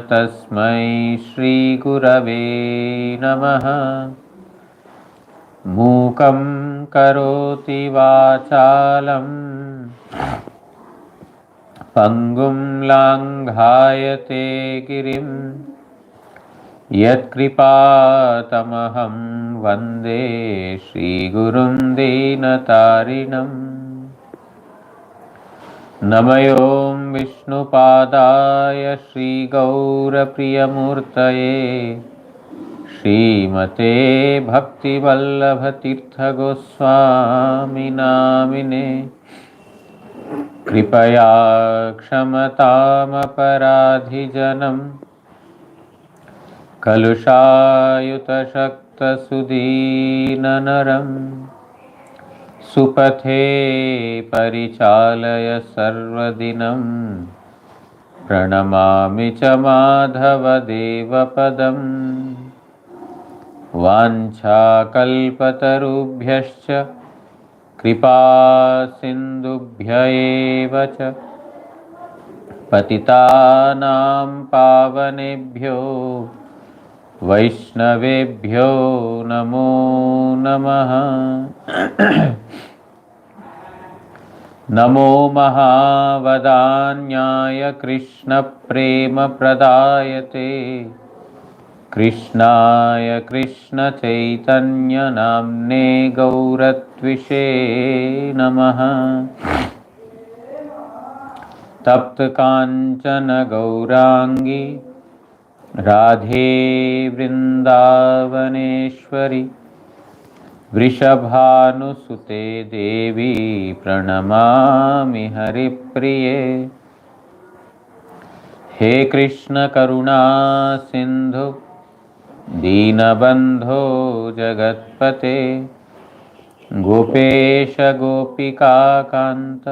तस्मै श्रीगुरवे नमः। मूकं करोति वाचालं पङ्गुं लाङ्घायते गिरिं यत्कृपातमहं वन्दे श्रीगुरुं दीनतारिणम्। नमयों विष्णुपादाय श्रीगौरप्रियमूर्तये श्रीमते भक्तिवल्लभतीर्थगोस्वामिनामिने। कृपया क्षमतामपराधिजनं कलुषायुतशक्तसुदीननरं सुपथे परिचालय सर्वदिनं। प्रणमामि च माधवदेवपदम्। वाञ्छाकल्पतरुभ्यश्च कृपासिन्धुभ्य एव च पतितानां पावनेभ्यो वैष्णवेभ्यो नमो नमः। नमो महावदान्याय कृष्णप्रेमप्रदायते कृष्णाय कृष्णचैतन्यनाम्ने गौरत्विषे नमः। तप्तकाञ्चन गौराङ्गी राधे वृन्दावनेश्वरी वृषभानुसुते देवी प्रणमामि हरिप्रिये। हे कृष्ण करुणा सिन्धु दीनबन्धो जगत्पते गोपेश गोपिकान्त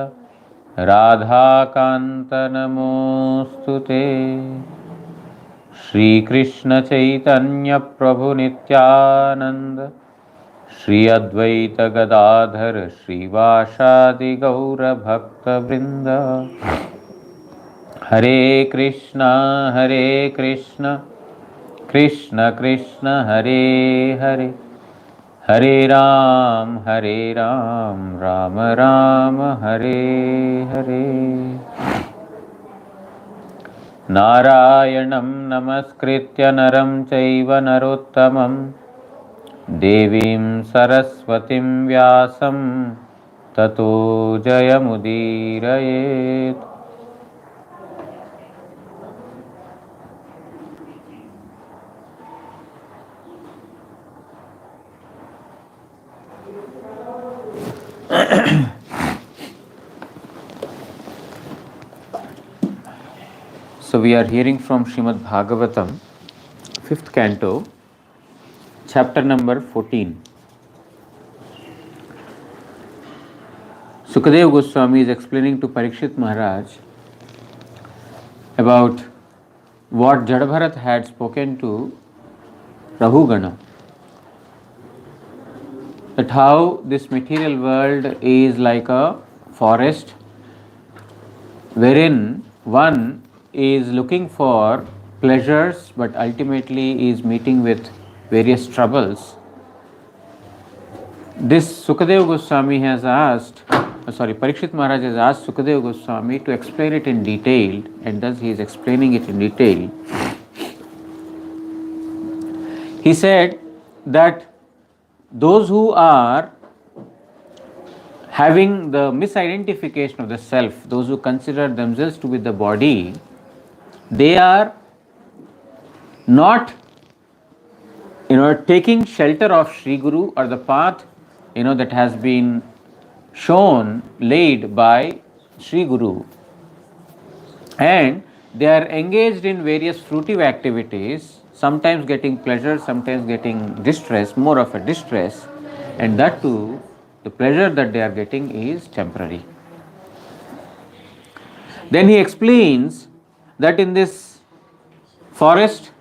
राधाकान्त नमोऽस्तुते। श्रीकृष्ण चैतन्य प्रभु नित्यानंद श्री अद्वैत गदाधर श्रीवासादि गौर भक्तवृंद। हरे कृष्ण कृष्ण कृष्ण हरे हरे हरे राम राम राम हरे हरे। नारायणं नमस्कृत्य नरं चैव नरोत्तमं देवीं सरस्वतीं व्यासं ततो जयमुदीरयेत्। So we are hearing from Srimad Bhagavatam, 5th canto, chapter number 14. Sukadeva Goswami is explaining to Parikshit Maharaj about what Jadabharat had spoken to Rahugana, that how this material world is like a forest wherein one is looking for pleasures but ultimately is meeting with various troubles. This Sukadeva Goswami has asked, Parikshit Maharaj has asked Sukadeva Goswami to explain it in detail, and thus he is explaining it in detail. He said that those who are having the misidentification of the self, those who consider themselves to be the body, they are not taking shelter of Sri Guru or the path that has been shown, laid by Sri Guru, and they are engaged in various fruitive activities, sometimes getting pleasure, sometimes getting distress, more of a distress, and that too, the pleasure that they are getting is temporary. Then he explains that in this forest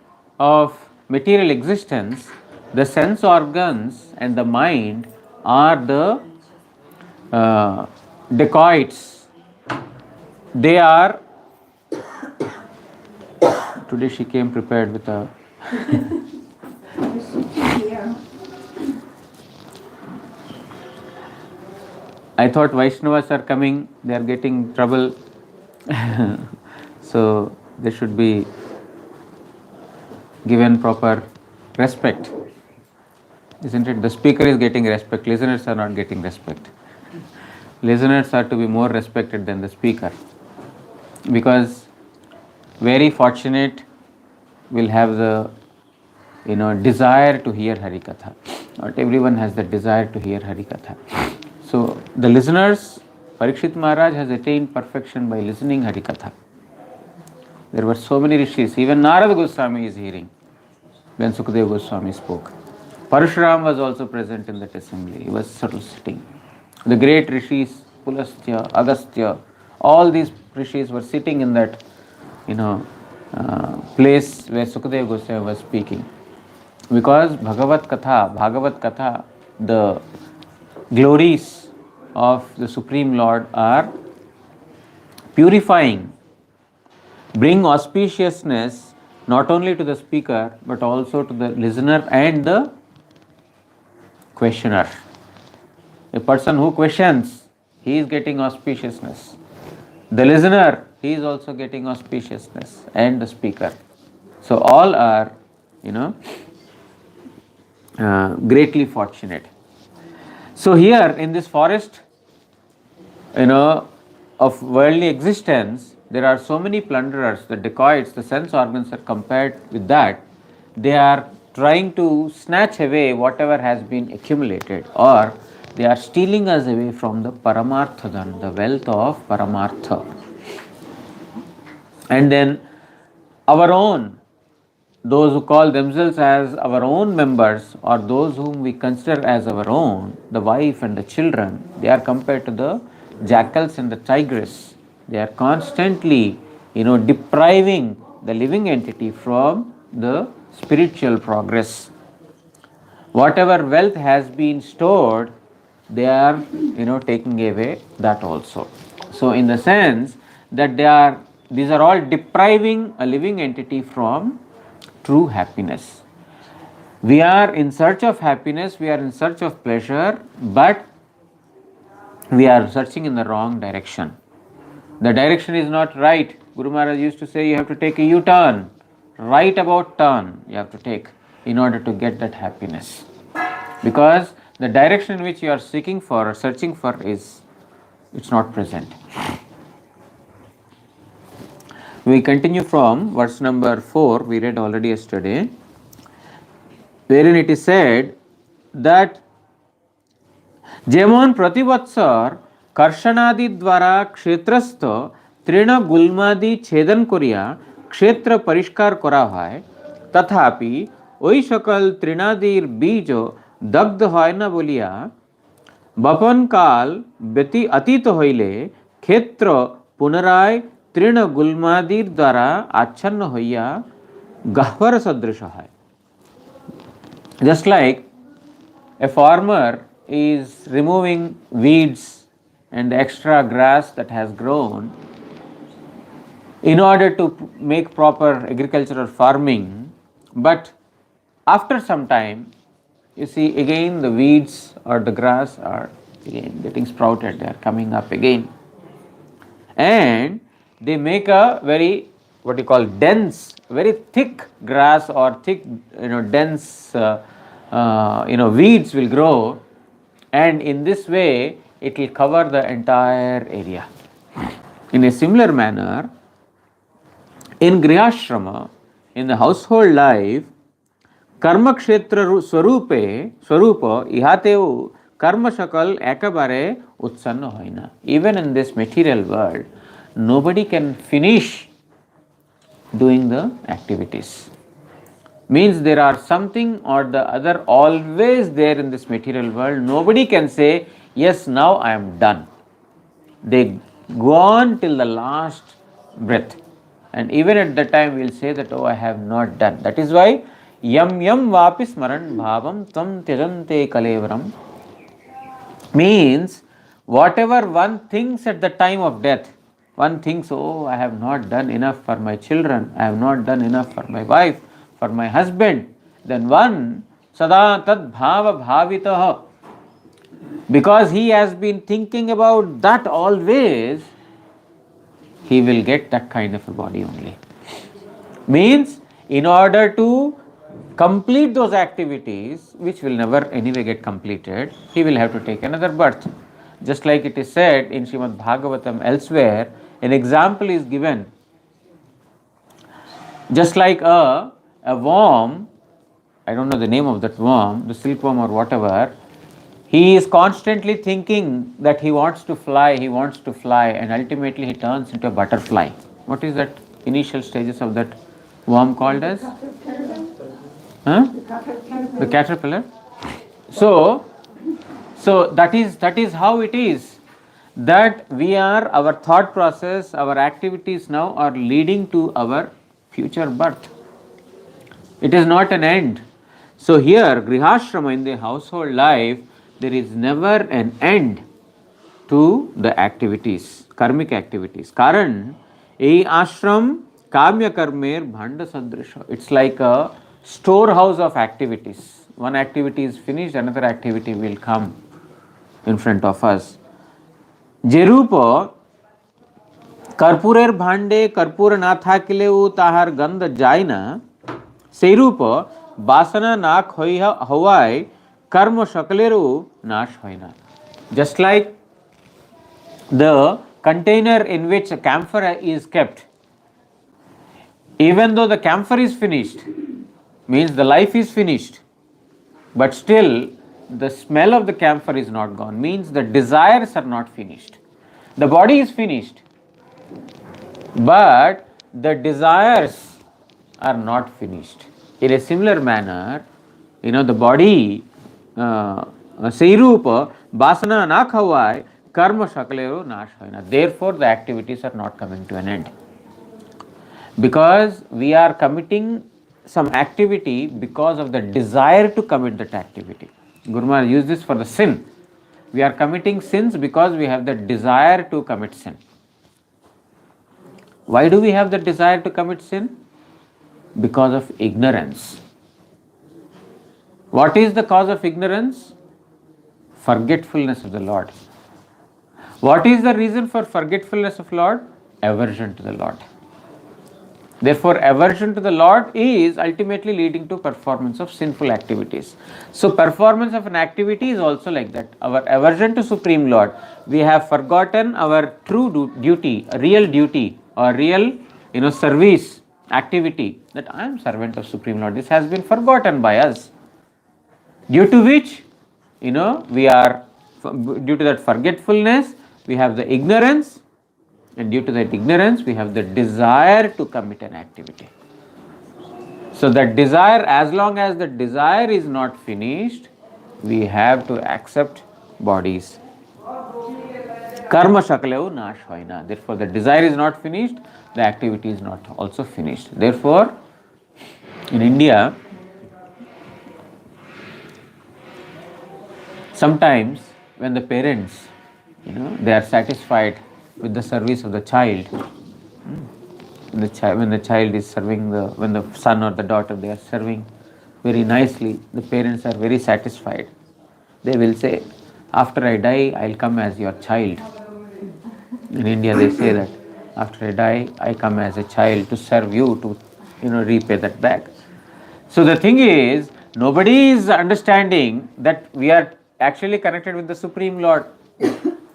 of material existence, the sense organs and the mind are the dacoits. They are, to Today she came prepared with a. I thought Vaishnavas are coming, they are getting trouble. So they should be given proper respect. Isn't it? The speaker is getting respect, listeners are not getting respect. Listeners are to be more respected than the speaker. Because very fortunate will have the desire to hear Harikatha. Not everyone has the desire to hear Harikatha. So the listeners, Parikshit Maharaj has attained perfection by listening Harikatha. There were so many rishis, even Narada Goswami is hearing when Sukadeva Goswami spoke. Parashuram was also present in that assembly, he was sitting. The great rishis, Pulastya, Agastya, all these rishis were sitting in that place where Sukadeva Goswami was speaking. Because Bhagavad Katha, the glories of the Supreme Lord are purifying, bring auspiciousness not only to the speaker but also to the listener and the questioner. A person who questions, he is getting auspiciousness. The listener, he is also getting auspiciousness, and the speaker. So all are, greatly fortunate. So here in this forest, of worldly existence, there are so many plunderers, the dacoits, the sense organs are compared with that. They are trying to snatch away whatever has been accumulated, or they are stealing us away from the Paramarthadan, the wealth of Paramartha. And then our own, those who call themselves as our own members or those whom we consider as our own, the wife and the children, they are compared to the jackals and the tigress. They are constantly, depriving the living entity from the spiritual progress. Whatever wealth has been stored, they are, taking away that also. So in the sense that these are all depriving a living entity from true happiness. We are in search of happiness, we are in search of pleasure, but we are searching in the wrong direction. The direction is not right. Guru Maharaj used to say you have to take a U-turn, right about turn you have to take in order to get that happiness. Because the direction in which you are seeking for or searching for it's not present. We continue from verse number 4, we read already yesterday, wherein it is said that যেমন প্রতি বৎসর কর্ষণাদি দ্বারা ক্ষেত্রস্থ তৃণ গুল্মাদি ছেদন করিয়া ক্ষেত্র পরিষ্কার করা হয়, তথাপি ওই সকল তৃণাদির বীজ দগ্ধ হয় না বলিয়া বপনকাল অতীত হইলে ক্ষেত্র পুনরায় তৃণ গুল্মাদির দ্বারা আচ্ছন্ন হইয়া গহ্বর সদৃশ হয়. Just like a farmer is removing weeds and extra grass that has grown in order to make proper agricultural farming, but after some time you see again the weeds or the grass are again getting sprouted, they are coming up again, and they make a very dense, very thick grass or thick dense weeds will grow, and in this way it will cover the entire area. In a similar manner, in grihashrama, in the household life, कर्म क्षेत्र स्वरूप इहातेও कर्म सकल एकेबारे उत्सन्न হয় না. Even in this material world, nobody can finish doing the activities. Means there are something or the other always there in this material world. Nobody can say, yes, now I am done. They go on till the last breath. And even at that time we will say that, oh, I have not done. That is why yam yam vapi smaran bhavam tvam tyajante kalevaram means whatever one thinks at the time of death, One thinks, oh, I have not done enough for my children, I have not done enough for my wife, for my husband. Then one, sada tad bhava bhavitaha, because he has been thinking about that always, he will get that kind of a body only. Means, in order to complete those activities, which will never anyway get completed, he will have to take another birth. Just like it is said in Srimad Bhagavatam elsewhere, an example is given. Just like a worm, I don't know the name of that worm, the silkworm or whatever, he is constantly thinking that he wants to fly, and ultimately he turns into a butterfly. What is that initial stages of that worm called as? Huh? The caterpillar. So that is how it is, that we are, our thought process, our activities now are leading to our future birth. It is not an end. So here, grihashrama, in the household life, there is never an end to the activities, karmic activities. Karan, a ashram kamya karmer bhanda sadrisha. It's like a storehouse of activities. One activity is finished, another activity will come in front of us. Jerupa कर्पूरेर भांडे कर्पूर ना थाकिलेउ ताहार गंध जाय ना, सेरूप बासना नाक हवाय कर्म सकलेरु नाश होय ना. Just like the container in which a camphor is kept, even though the camphor is finished, means the life is finished, but still the smell of the camphor is not gone, means the desires are not finished. The body is finished, but the desires are not finished. In a similar manner, the body, Seirupa, Basana Nakhavai, Karma Shakalero Nash Hoina. Therefore, the activities are not coming to an end. Because we are committing some activity because of the desire to commit that activity. Guru Maharaj used this for the sin. We are committing sins because we have the desire to commit sin. Why do we have the desire to commit sin? Because of ignorance. What is the cause of ignorance? Forgetfulness of the Lord. What is the reason for forgetfulness of Lord? Aversion to the Lord. Therefore, aversion to the Lord is ultimately leading to performance of sinful activities. So, performance of an activity is also like that. Our aversion to Supreme Lord, we have forgotten our true duty, real duty, or real, service activity, that I am servant of Supreme Lord. This has been forgotten by us, due to which, we are, due to that forgetfulness, we have the ignorance, and due to that ignorance, we have the desire to commit an activity. So that desire, as long as the desire is not finished, we have to accept bodies. Karma shakaleu nash hoina. Therefore, the desire is not finished, the activity is not also finished. Therefore, in India, sometimes when the parents, they are satisfied with the service of the child, when the child is serving, when the son or the daughter, they are serving very nicely, the parents are very satisfied. They will say, after I die, I'll come as your child. In India, they say that after I die, I come as a child to serve you, to repay that back. So the thing is, nobody is understanding that we are actually connected with the Supreme Lord,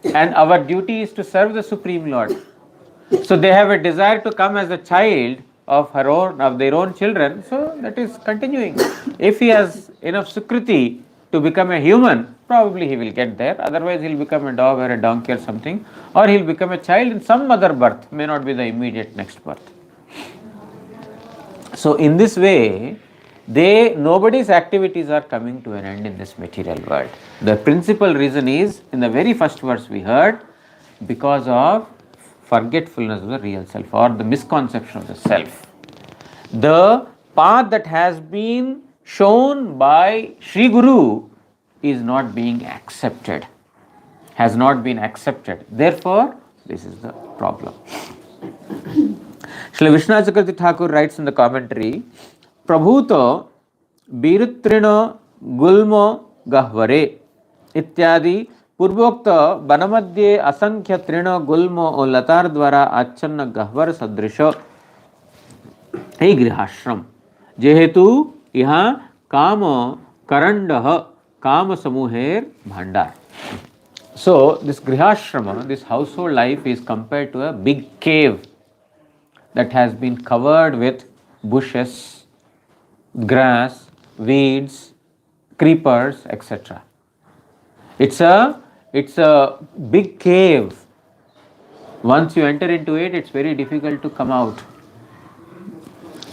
and our duty is to serve the Supreme Lord. So they have a desire to come as a child of their own children, so that is continuing. If he has enough sukriti to become a human, probably he will get there. Otherwise, he will become a dog or a donkey or something, or he will become a child in some other birth, may not be the immediate next birth. So in this way, nobody's activities are coming to an end in this material world. The principal reason is, in the very first verse we heard, because of forgetfulness of the real self, or the misconception of the self. The path that has been shown by Sri Guru is not being accepted, has not been accepted. Therefore, This is the problem. Srila Vishwanath Chakravarti Thakur writes in the commentary, Prabhuto Biruttrino Gulmo Gahvare इत्यादि पूर्वोक्त वनमध्ये असंख्य तृण गुल्म और लतार द्वारा आच्छन्न गह्वर सदृश हे गृहाश्रम जेहेतु यहाँ काम करंड काम समूहेर भांडार. So this grihashrama, this household life is compared to a big cave that has been covered with bushes, grass, weeds, creepers, etc. It's a big cave. Once you enter into it, it's very difficult to come out.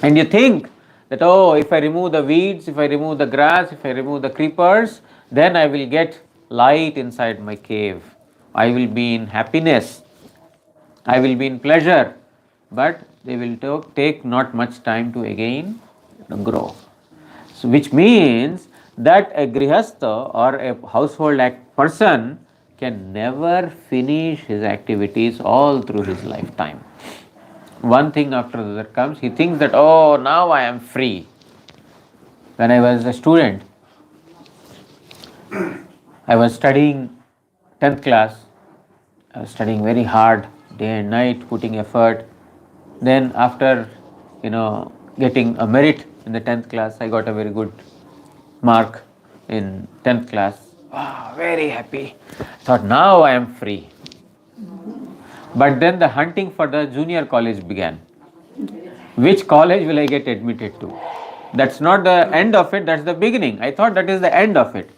And you think that, oh, if I remove the weeds, if I remove the grass, if I remove the creepers, then I will get light inside my cave. I will be in happiness. I will be in pleasure. But they will take not much time to again grow. So which means that a grihastha or a household person can never finish his activities all through his lifetime. One thing after the other comes, he thinks that, oh, now I am free. When I was a student, I was studying 10th class. I was studying very hard, day and night, putting effort. Then after, getting a merit in the 10th class, I got a very good mark in 10th class. Wow, very happy. Thought, now I am free. But then the hunting for the junior college began. Which college will I get admitted to? That's not the end of it, that's the beginning. I thought that is the end of it.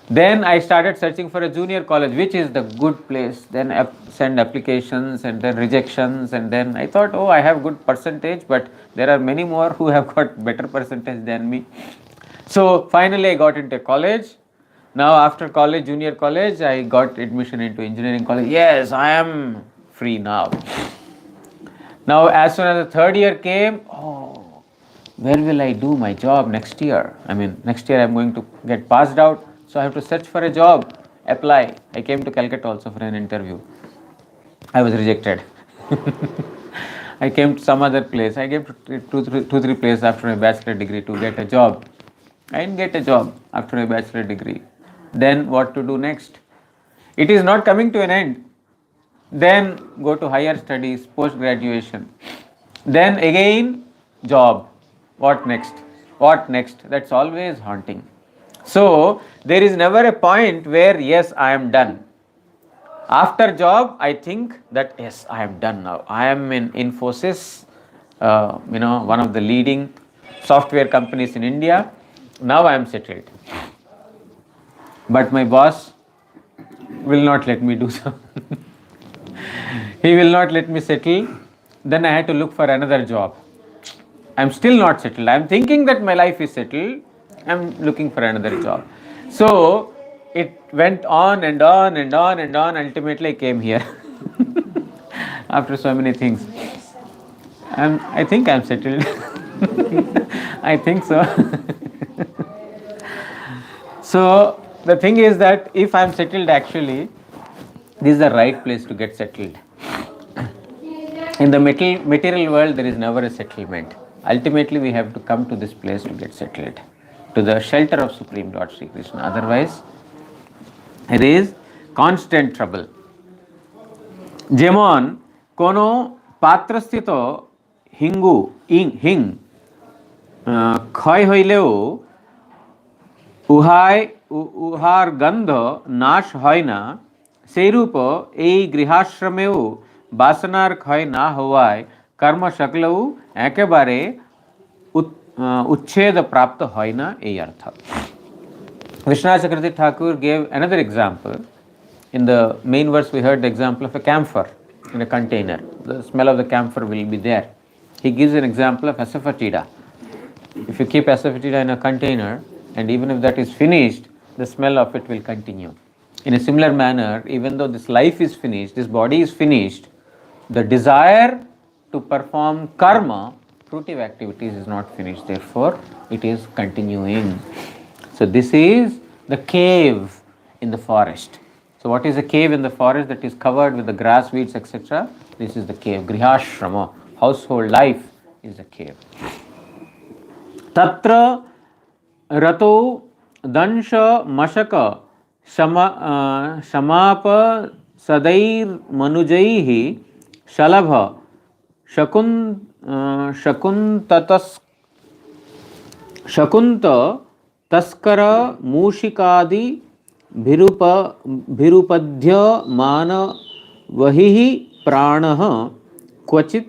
Then I started searching for a junior college, which is the good place. Then send applications and then rejections, and then I thought, oh, I have good percentage, but there are many more who have got better percentage than me. So finally I got into college. Now after college, junior college, I got admission into engineering college. Yes, I am free now. Now as soon as the third year came, oh, where will I do my job next year? Next year I am going to get passed out. So I have to search for a job, apply. I came to Calcutta also for an interview. I was rejected. I came to some other place. I came to two, three places after my bachelor degree to get a job. I didn't get a job after my bachelor degree. Then what to do next? It is not coming to an end. Then go to higher studies, post-graduation. Then again, job. What next? What next? That's always haunting. So there is never a point where, yes, I am done. After job, I think that, yes, I am done now. I am in Infosys, one of the leading software companies in India. Now I am settled. But my boss will not let me do so. He will not let me settle. Then I had to look for another job. I am still not settled. I am thinking that my life is settled. I am looking for another job. So it went on and on and on and on. Ultimately I came here. After so many things. I think I am settled. I think so. So the thing is that if I am settled, actually, this is the right place to get settled. In the material world, there is never a settlement. Ultimately, we have to come to this place to get settled, to the shelter of Supreme Lord Sri Krishna. Otherwise, it is constant trouble. যেমন কোনো পাত্রস্থিত হিং ক্ষয় হইলেও উহার গন্ধ নাশ হয় না, সেইরূপ এই গৃহাশ্রমেও বাসনার ক্ষয় না হওয়ায় কর্মসকলেও একেবারে উচ্ছেদ প্রাপ্ত হয় না, এই অর্থ. Vishwanath Chakravarti Thakur gave another example. In the main verse we heard the example of a camphor in a container. The smell of the camphor will be there. He gives an example of asafoetida. If you keep asafoetida in a container, and even if that is finished, the smell of it will continue. In a similar manner, even though this life is finished, this body is finished, the desire to perform karma, fruitive activities, is not finished. Therefore, it is continuing. So this is the cave in the forest. So what is a cave in the forest that is covered with the grass, weeds, etc.? This is the cave. Grihashrama, household life, is a cave. Tatra rato dansha mashaka shamapa sadair manujaihi shalabha shakuntatas शकुंत तस्कर मूषिकादि भिरुपध्य मान वही प्राणः क्वचित्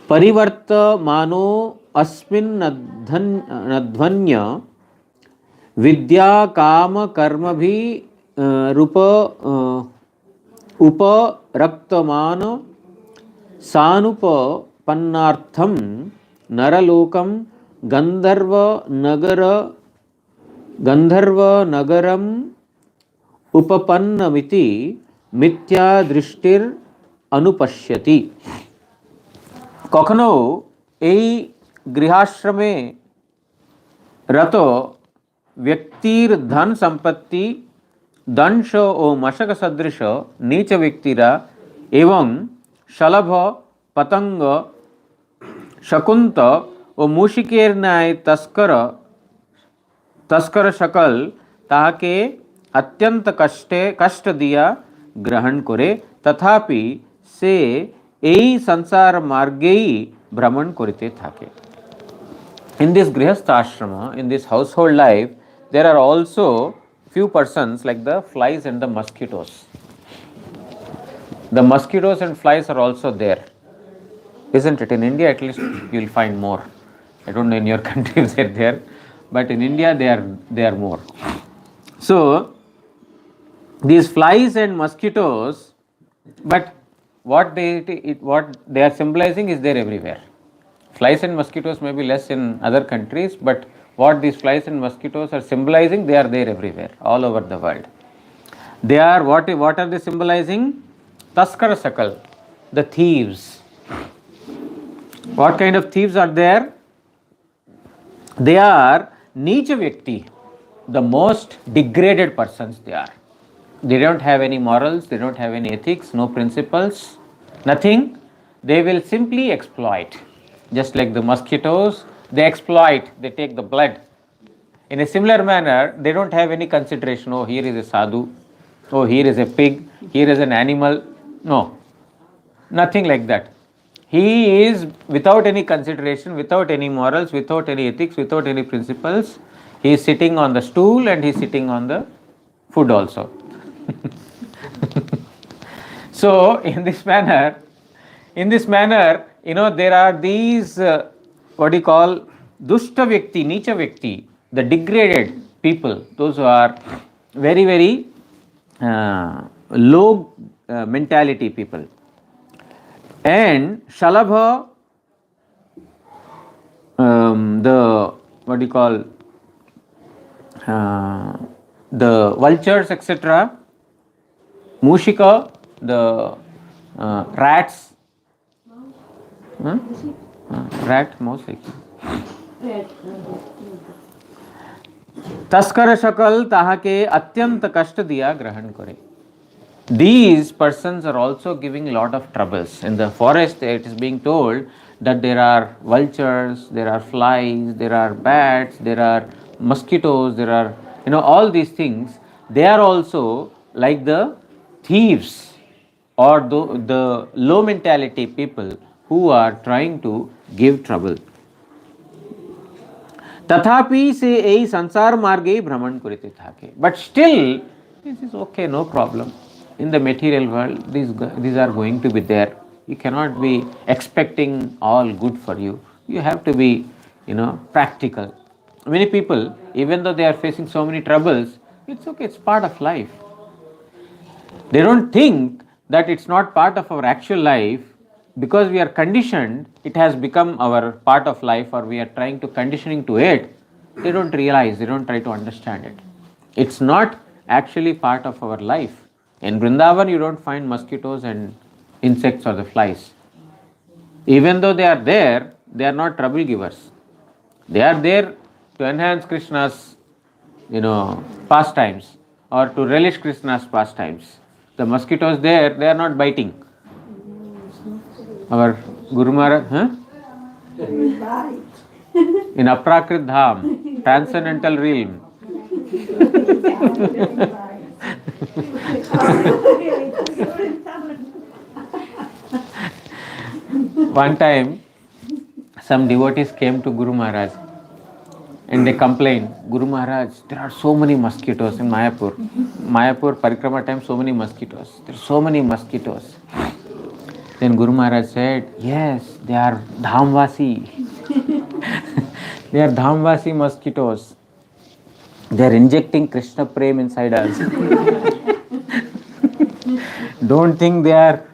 परिवर्तमानो अस्मिन्नध्वन्य विद्या काम कर्मभि रूप उपरक्तमान सानुपपन्नार्थम नरलोकम गंधर्व नगरम उपपन्नमिति मिथ्या दृष्टिर अनुपश्यति। कखनो এই গৃহাশ্রমে রত ব্যক্তির ধন সম্পত্তি দংশ ও মশক সদৃশ নীচ ব্যক্তিরা এবং শলভ পতঙ্গ शकुंत ও मूषिकेर न्याय तस्कर सकल ताके अत्यंत कष्ट दिया ग्रहण करे तथापि से এই संसार मार्गेई भ्रमण करिते थाके। In this grihastha ashrama, in this household life, there are also few persons like the flies and the mosquitoes. The mosquitoes and flies are also there, isn't it? In India at least you will find more. I don't know in your country if they're there, but in India they are more. So these flies and mosquitoes, but what they are symbolizing is there everywhere. Flies and mosquitoes may be less in other countries, but what these flies and mosquitoes are symbolizing, they are there everywhere, all over the world. They are what are they symbolizing? Taskara sakal, the thieves. What kind of thieves are there? They are Nicha Vyakti, the most degraded persons they are. They don't have any morals, they don't have any ethics, no principles, nothing. They will simply exploit. Just like the mosquitoes, they exploit, they take the blood. In a similar manner, they don't have any consideration. Oh, here is a sadhu. Oh, here is a pig. Here is an animal. No, nothing like that. He is without any consideration, without any morals, without any ethics, without any principles. He is sitting on the stool and he is sitting on the food also. So in this manner, there are these what you call dushta vyakti, nicha vyakti, the degraded people, those who are very, very low mentality people. And Shalabha, the what do you call the vultures, etc. Mushika, the rats, rat, mouse. तस्कर शकल ताहाके अत्यंत कष्ट दिया ग्रहण करे. These persons are also giving a lot of troubles. In the forest, it is being told that there are vultures, there are flies, there are bats, there are mosquitoes, there are, all these things. They are also like the thieves or the low mentality people who are trying to give trouble. तथापि से यही संसार मार्गे भ्रमण करते थाके. But still, this is okay, no problem. In the material world, these are going to be there. You cannot be expecting all good for you. You have to be, practical. Many people, even though they are facing so many troubles, it's okay, it's part of life. They don't think that it's not part of our actual life. Because we are conditioned, it has become our part of life, or we are trying to conditioning to it. They don't realize, they don't try to understand it. It's not actually part of our life. In Vrindavan, you don't find mosquitoes and insects or the flies. Even though they are there, they are not trouble givers. They are there to enhance Krishna's, pastimes. or to relish Krishna's pastimes. The mosquitoes there, they are not biting. Our Guru Maharaj, huh? In Aprakrit Dham, transcendental realm. One time, some devotees came to Guru Maharaj and they complained, Guru Maharaj, there are so many mosquitoes in Mayapur. Mayapur Parikrama time, so many mosquitoes. There are so many mosquitoes. Then Guru Maharaj said, yes, they are Dhamvasi. They are Dhamvasi mosquitoes. They are injecting Krishna Prem inside us. Don't think they are,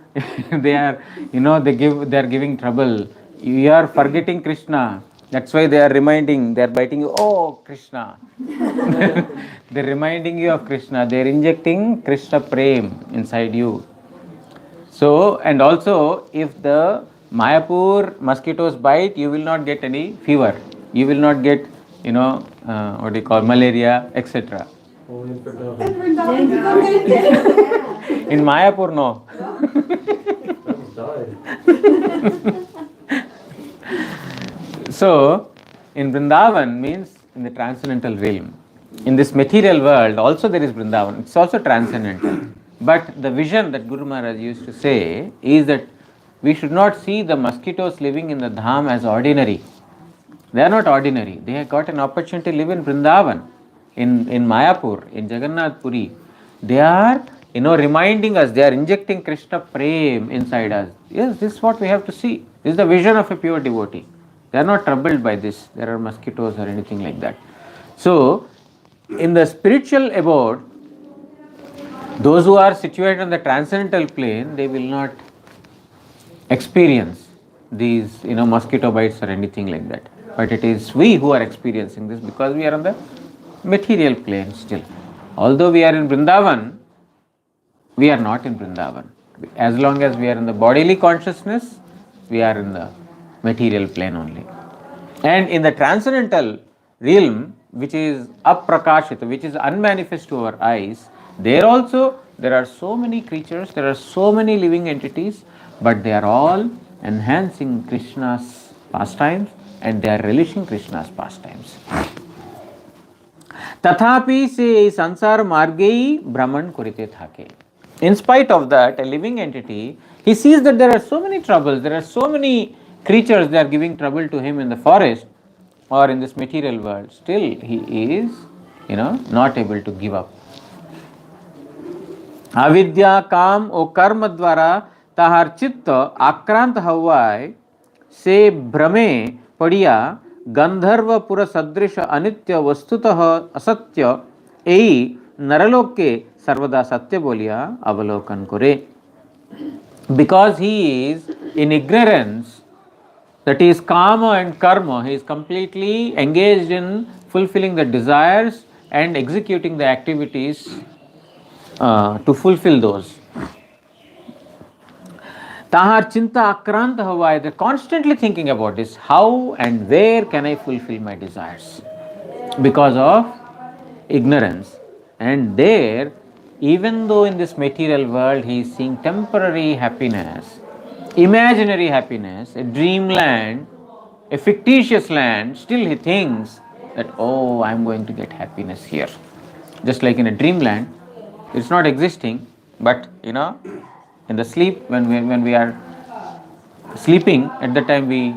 they are, they are giving trouble. You are forgetting Krishna. That's why they are reminding, they are biting you, oh Krishna. They are reminding you of Krishna. They are injecting Krishna Prem inside you. So, and also, if the Mayapur mosquitoes bite, you will not get any fever. You will not get, what do you call, malaria, etc. In Mayapur, no. So, in Vrindavan means in the transcendental realm. In this material world, also there is Vrindavan. It's also transcendental. But the vision that Guru Maharaj used to say is that we should not see the mosquitoes living in the Dham as ordinary. They are not ordinary. They have got an opportunity to live in Vrindavan, in Mayapur, in Jagannath Puri. They are, reminding us, they are injecting Krishna Prem inside us. Yes, this is what we have to see. This is the vision of a pure devotee. They are not troubled by this. There are mosquitoes or anything like that. So, in the spiritual abode, those who are situated on the transcendental plane, they will not experience these, mosquito bites or anything like that. But it is we who are experiencing this because we are on the material plane still. Although we are in Vrindavan, we are not in Vrindavan. As long as we are in the bodily consciousness, we are in the material plane only. And in the transcendental realm, which is aprakashita, which is unmanifest to our eyes, there also there are so many creatures, there are so many living entities, but they are all enhancing Krishna's pastimes and they are relishing Krishna's pastimes. Tathapi se sansar margei brahman kurite thake. In spite of that, a living entity, he sees that there are so many troubles, there are so many creatures that are giving trouble to him in the forest or in this material world. Still, he is, not able to give up. Avidya, काम और कर्म द्वारा ताहार चित्त आक्रांत हवाय से भ्रमे पड़िया गंधर्व पुर सदृश अनित्य वस्तुतः असत्य एई नरलोक के सर्वदा सत्य बोलिया अवलोकन करे. Because he is in ignorance, that is karma and karma, he is completely engaged in fulfilling the desires and executing the activities to fulfill those. Tahar chinta akranta hua, they are constantly thinking about this. How and where can I fulfill my desires? Because of ignorance. And there, even though in this material world he is seeing temporary happiness, imaginary happiness, a dreamland, a fictitious land, still he thinks that, oh, I am going to get happiness here. Just like in a dreamland, it's not existing, but in the sleep, when we are sleeping, at that time we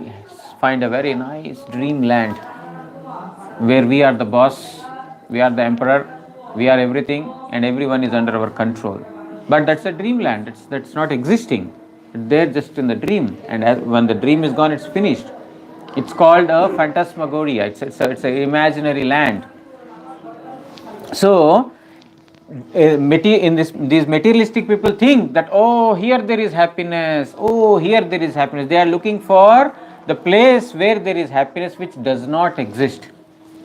find a very nice dreamland where we are the boss, we are the emperor, we are everything and everyone is under our control. But that's a dreamland, that's not existing. They're just in the dream, and when the dream is gone, it's finished. It's called a phantasmagoria, it's an imaginary land. So, these materialistic people think that, oh, here there is happiness, oh, here there is happiness. They are looking for the place where there is happiness which does not exist.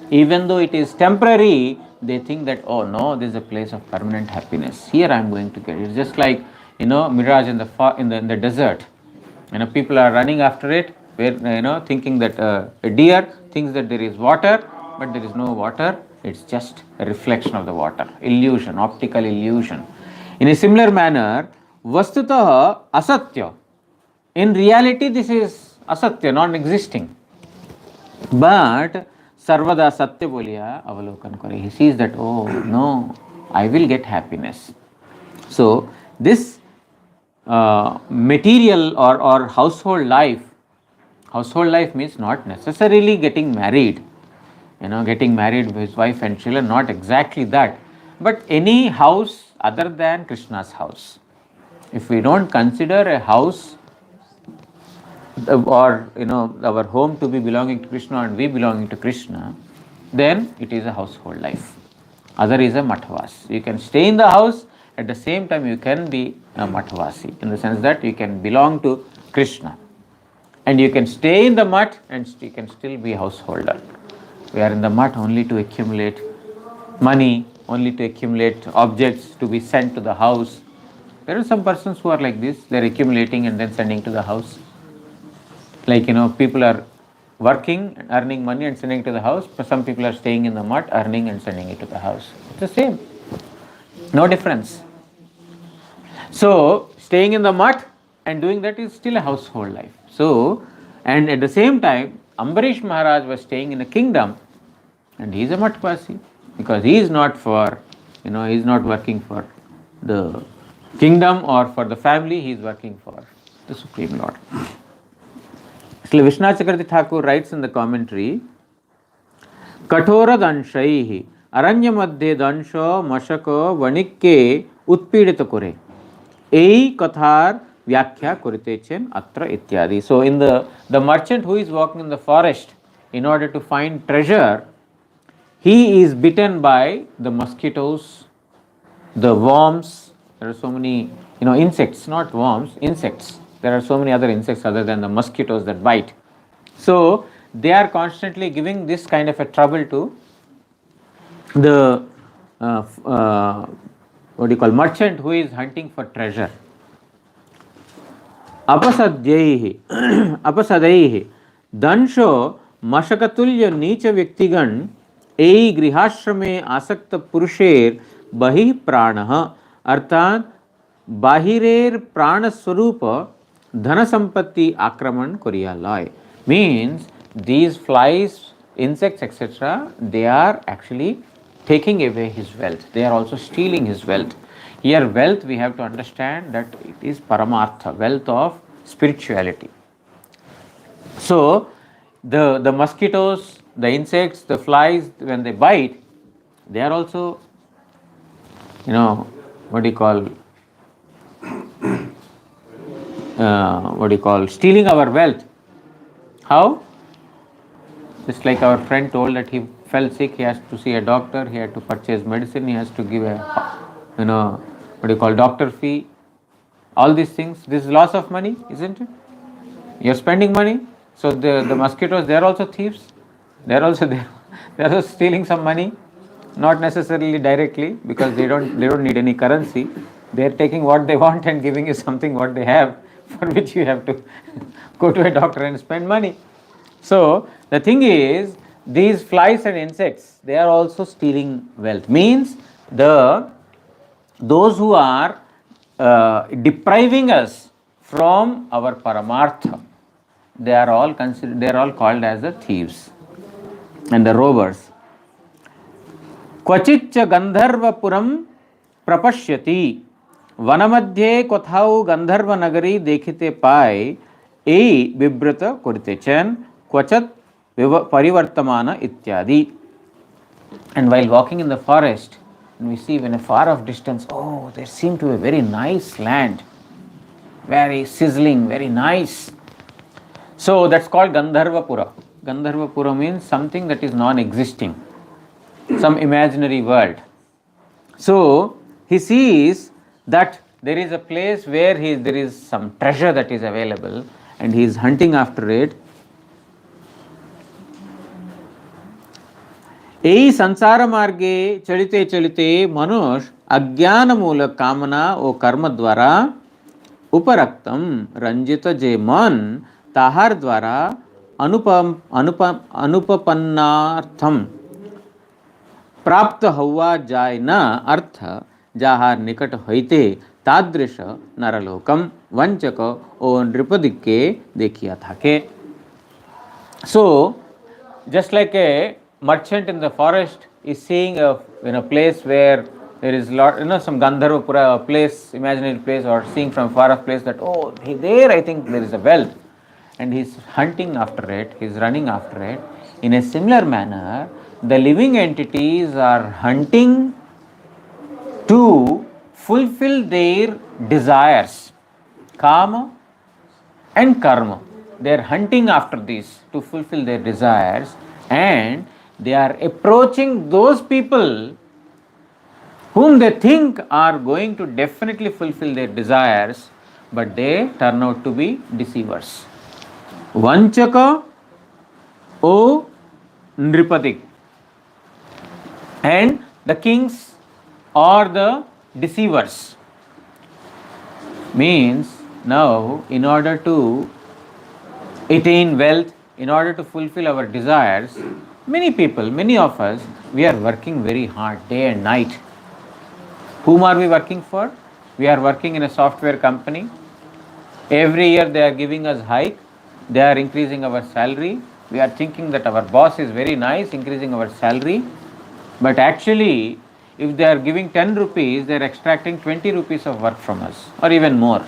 Even though it is temporary, they think that, oh no, this is a place of permanent happiness. Here I am going to get it. It's just like, mirage in the desert. People are running after it, where, thinking that a deer thinks that there is water, but there is no water. It's just a reflection of the water. Illusion, optical illusion. In a similar manner, vastutah asatya. In reality, this is asatya, non-existing. But sarvada satya boliya avalokan kare. He sees that, oh no, I will get happiness. So this material or household life means not necessarily getting married, getting married with his wife and children, not exactly that, but any house other than Krishna's house. If we don't consider a house or our home to be belonging to Krishna and we belonging to Krishna, then it is a household life. Other is a mathavas. You can stay in the house, at the same time you can be a mathavasi, in the sense that you can belong to Krishna. And you can stay in the mutt and you can still be a householder. We are in the mutt only to accumulate money, only to accumulate objects to be sent to the house. There are some persons who are like this, they are accumulating and then sending to the house. Like, people are working and earning money and sending to the house. Some people are staying in the mutt, earning and sending it to the house. It's the same. No difference. So, staying in the mutt and doing that is still a household life. So, and at the same time, Ambarish Maharaj was staying in a kingdom and he is a mattvasi because he is not for, he is not working for the kingdom or for the family, he is working for the Supreme Lord. So, Vishwanath Chakravarti Thakur writes in the commentary, Kathora danshaihi aranya madhye dansha mashaka vanikke utpidita kore. Ei kathar व्याख्या करते chain अत्र इत्यादि. So in the merchant who is walking in the forest in order to find treasure, he is bitten by the mosquitoes, the worms. There are so many insects, not worms, insects. There are so many other insects other than the mosquitoes that bite. So they are constantly giving this kind of a trouble to the merchant who is hunting for treasure. अपसदैः दंशो मशकतुल्य नीच व्यक्तिगण एई गृहाश्रमे आसक्त पुरुषेर बहिः प्राणः अर्थात बाहिरेर प्राण स्वरूप धन संपत्ति आक्रमण करिया लय. Means these flies, insects, etc., they are actually taking away his wealth. They are also stealing his wealth. Here wealth, we have to understand that it is paramartha, wealth of spirituality. So the mosquitoes, the insects, the flies, when they bite, they are also, stealing our wealth. How? Just like our friend told that he fell sick, he has to see a doctor, he had to purchase medicine, he has to give a doctor fee, all these things. This is loss of money, isn't it? You're spending money. So the mosquitoes, they are also thieves. They are also stealing some money, not necessarily directly, because they don't need any currency. They are taking what they want and giving you something what they have, for which you have to go to a doctor and spend money. So the thing is, these flies and insects, they are also stealing wealth. Means those who are depriving us from our paramartha, they are all called as the thieves and the robbers. Kvachitcha gandharvapuram prapashyati vanamadhye kothau gandharva nagari dekhite pai ei vibrata korite chen kvachat parivartamana ityadi. And while walking in the forest, and we see when a far off distance, oh, there seemed to be a very nice land, very sizzling, very nice. So that's called Gandharvapura. Gandharvapura means something that is non-existing, some imaginary world. So he sees that there is a place where there is some treasure that is available and he is hunting after it. यही संसार मार्गे चलिते चलिते मनुष्य अज्ञान मूलक कामना ओ कर्म द्वारा उपरक्तम रंजित जे मन ताहार द्वारा अनुपपन्नार्थम प्राप्त हवा जाय न अर्थ जाहार निकट होइते तादृश नरलोकम वंचक ओ नृपदिक्के देखिया थाके. So, just like a merchant in the forest is seeing a place where there is lot some Gandharvapura place, imaginary place, or seeing from far off place that there I think there is a well, and he's hunting after it, he's running after it. In a similar manner, the living entities are hunting to fulfill their desires, kama and karma. They are hunting after these to fulfill their desires, and they are approaching those people whom they think are going to definitely fulfill their desires, but they turn out to be deceivers. Vanchaka o Nripatik. And the kings or the deceivers. Means now, in order to attain wealth, in order to fulfill our desires, many people, many of us, we are working very hard day and night. Whom are we working for? We are working in a software company. Every year they are giving us hike, they are increasing our salary. We are thinking that our boss is very nice, increasing our salary. But actually, if they are giving 10 rupees, they are extracting 20 rupees of work from us, or even more.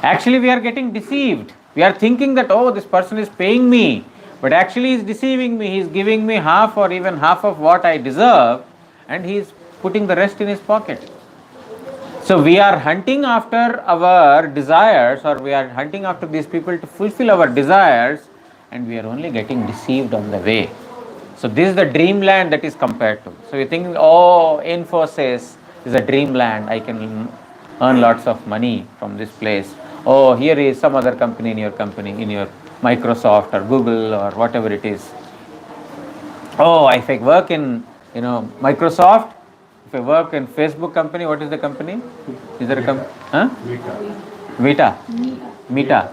Actually, we are getting deceived. We are thinking that, this person is paying me, but actually he is deceiving me. He is giving me half or even half of what I deserve, and he is putting the rest in his pocket. So we are hunting after our desires, or we are hunting after these people to fulfill our desires, and we are only getting deceived on the way. So this is the dreamland that is compared to. So you think, Infosys is a dreamland. I can earn lots of money from this place. Here is some other company, in your Microsoft or Google or whatever it is. If I work in Microsoft, if I work in Facebook company, what is the company? Is there a company? Vita. Meta.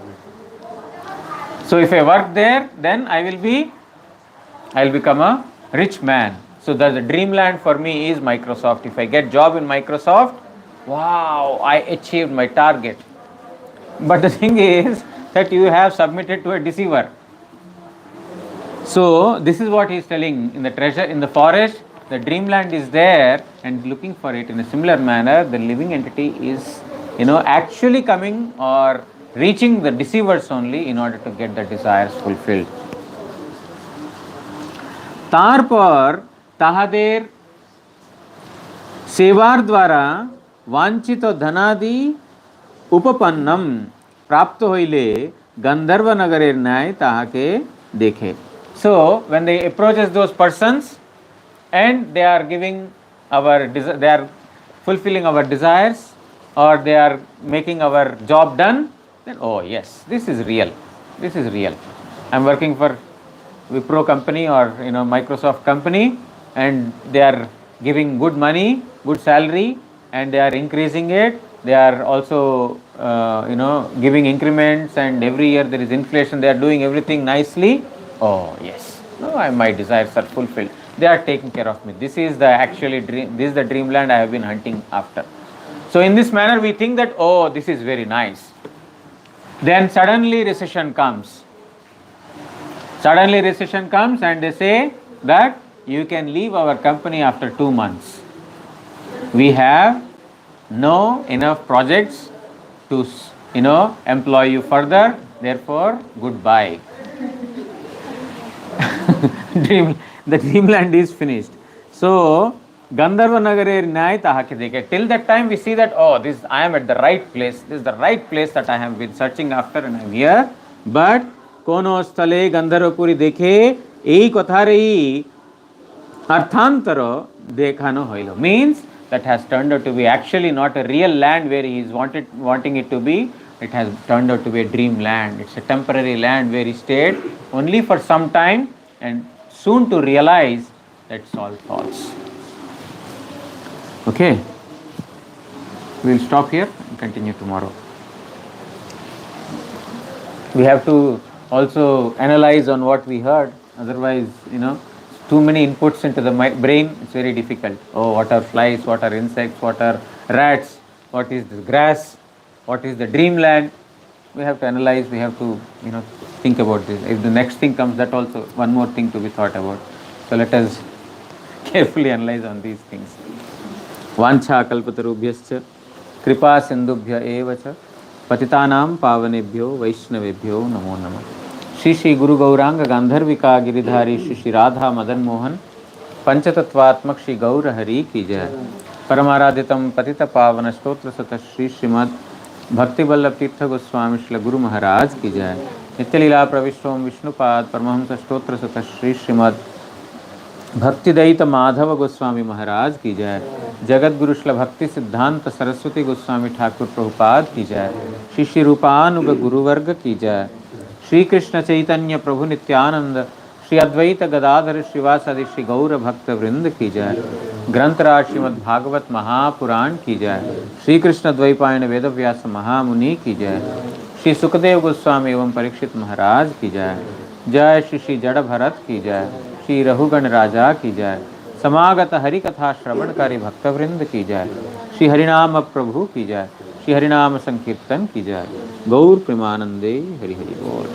So if I work there, then I'll become a rich man. So the dreamland for me is Microsoft. If I get job in Microsoft, wow, I achieved my target. But the thing is that you have submitted to a deceiver. So this is what he is telling. In the treasure, in the forest, the dreamland is there and looking for it. In a similar manner, the living entity is actually coming or reaching the deceivers only in order to get the desires fulfilled. तारपर ताहादेर सेवार द्वारा वांछित धनादि उपपन्नम प्राप्त होइले गंधर्व नगरेर न्याय ताहाके देखे. So when they approaches those persons and they are giving they are fulfilling our desires, or they are making our job done, then yes, this is real. I'm working for Wipro company or Microsoft company, and they are giving good money, good salary, and they are increasing it. They are also giving increments, and every year there is inflation. They are doing everything nicely. Yes, my desires are fulfilled. They are taking care of me. This is the dreamland I have been hunting after. So in this manner we think that this is very nice. Then suddenly recession comes. And they say that you can leave our company after 2 months. We have no enough projects to employ you further, therefore goodbye. The dreamland is finished. So Gandharva Nagarer Nyay Tahake Deke. Till that time we see that I am at the right place. This is the right place that I have been searching after, and I am here. But कोनो स्थले गंधर्वपुरी देखे यही कथारे अर्थांतर देखानो होइलो. Means that has turned out to be actually not a real land where he is wanting it to be. It has turned out to be a dream land. It's a temporary land where he stayed only for some time, and soon to realize that it's all false. Okay, we'll stop here and continue tomorrow. We have to also analyze on what we heard, otherwise too many inputs into the brain, it's very difficult. Oh, what are flies, what are insects, what are rats, what is this grass, what is the dreamland? We have to analyze, we have to, think about this. If the next thing comes, that also one more thing to be thought about. So let us carefully analyze on these things. वांछा कल्पतरुभ्यश्च कृपा सिंधुभ्य एव च पतितानां पावनेभ्यो वैष्णवेभ्यो नमो नमः. श्री श्री गुरु गौरांग गांधर्विका गिरिधारी श्री श्री राधा मदन मोहन पंचतत्वात्मक श्री गौर हरि की जय. परमाराधितम पतित पावन स्तोत्र सत श्री श्रीमद भक्ति वल्लभ तीर्थ गोस्वामी श्री गुरु महाराज की जय. नित्य लीला प्रविष्टोम विष्णुपाद परमहंस स्तोत्र सत श्री श्रीमद भक्तिदयित माधव गोस्वामी महाराज की जय. जगत गुरु श्री भक्ति सिद्धांत सरस्वती गोस्वामी ठाकुर प्रभुपाद की जय. श्री श्री रूपानुग गुरुवर्ग की जय. श्री कृष्ण चैतन्य प्रभु नित्यानंद श्री अद्वैत गदाधर श्रीवासादि श्री गौर भक्त वृंद की जय. ग्रंथराज श्रीमद् भागवत महापुराण की जय. श्री कृष्ण द्वैपायन वेदव्यास महामुनि की जय. श्री सुखदेव गोस्वामी एवं परीक्षित महाराज की जय. जय श्री श्री जड़ भरत की जय. श्री रघुगण राजा की जय. समागत हरि कथा श्रवणकारी भक्तवृंद की जय. श्री हरिनाम प्रभु की जय. श्री हरिनाम संकीर्तन की जय. गौर प्रेमानंदे हरि हरि बोल.